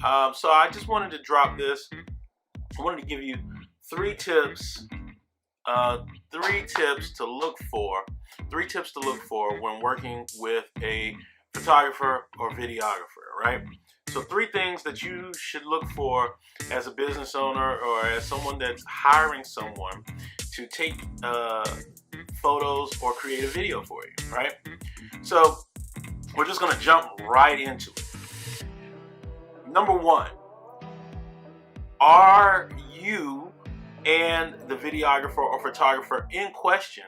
So I just wanted to drop this. I wanted to give you three tips to look for. Three tips to look for when working with a photographer or videographer, right? So three things that you should look for as a business owner or as someone that's hiring someone to take photos or create a video for you, right? So we're just gonna jump right into it. Number one, are you and the videographer or photographer in question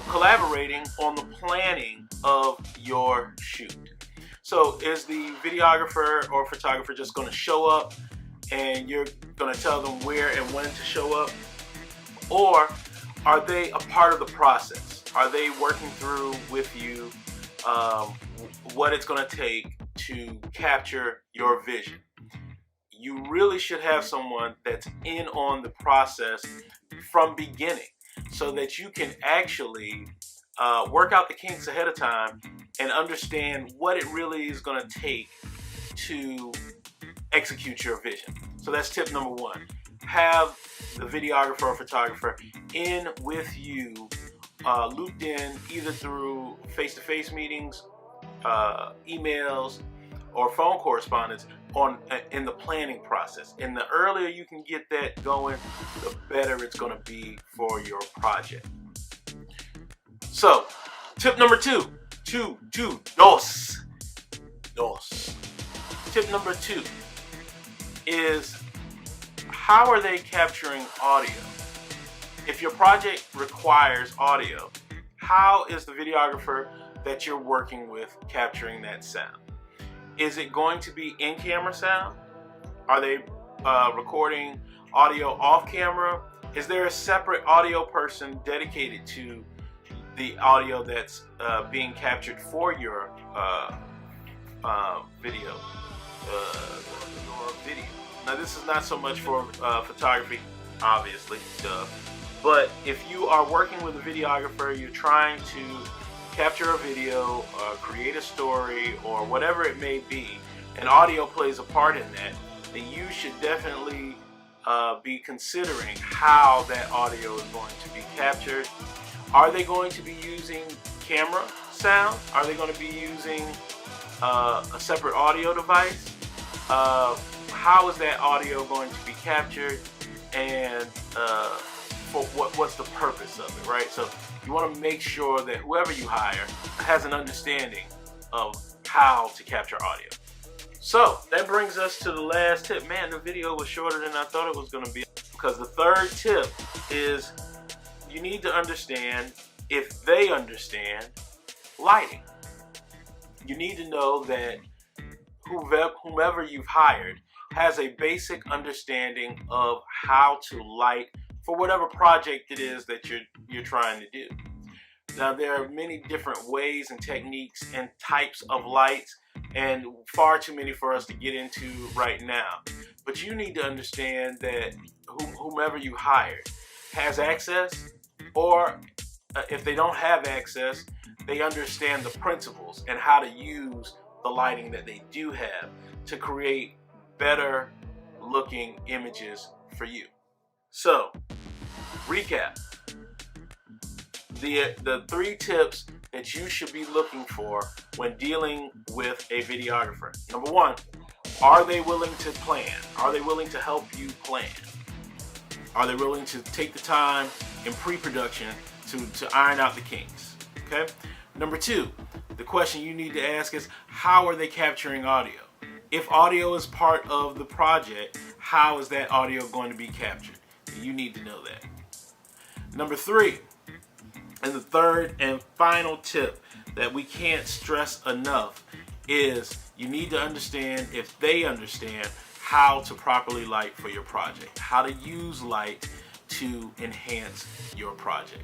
collaborating on the planning of your shoot? So is the videographer or photographer just going to show up and you're going to tell them where and when to show up? Or are they a part of the process? Are they working through with you what it's going to take to capture your vision? You really should have someone that's in on the process from beginning so that you can actually work out the kinks ahead of time and understand what it really is going to take to execute your vision. So that's tip number one. Have the videographer or photographer in with you, looped in either through face-to-face meetings, emails, or phone correspondence in the planning process. And the earlier you can get that going, the better it's going to be for your project. So, tip number two. Dos. Tip number two is, how are they capturing audio? If your project requires audio, how is the videographer that you're working with capturing that sound? Is it going to be in-camera sound? Are they recording audio off-camera? Is there a separate audio person dedicated to the audio that's being captured for your video? Now, this is not so much for photography, obviously, but if you are working with a videographer, you're trying to capture a video, create a story, or whatever it may be, and audio plays a part in that, then you should definitely be considering how that audio is going to be captured. Are they going to be using camera sound? Are they going to be using a separate audio device? How is that audio going to be captured, and for what's the purpose of it, right? So you want to make sure that whoever you hire has an understanding of how to capture audio. So that brings us to the last tip. Man, the video was shorter than I thought it was going to be, because the third tip is you need to understand if they understand lighting. You need to know that whomever you've hired has a basic understanding of how to light for whatever project it is that you're trying to do. Now, there are many different ways and techniques and types of lights, and far too many for us to get into right now. But you need to understand that whomever you hired has access, or if they don't have access, they understand the principles and how to use the lighting that they do have to create better looking images for you. So, recap. The three tips that you should be looking for when dealing with a videographer. Number one, are they willing to plan? Are they willing to help you plan? Are they willing to take the time in pre-production to iron out the kinks? Okay. Number two, the question you need to ask is, how are they capturing audio? If audio is part of the project, how is that audio going to be captured? You need to know that. Number three, and the third and final tip that we can't stress enough, is you need to understand if they understand how to properly light for your project, how to use light to enhance your project.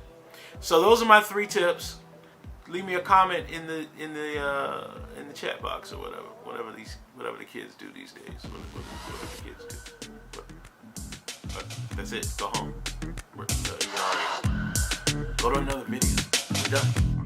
So those are my three tips. Leave me a comment in the chat box or whatever the kids do these days. Whatever the kids do. But that's it. Go home. Go to another video. We're done.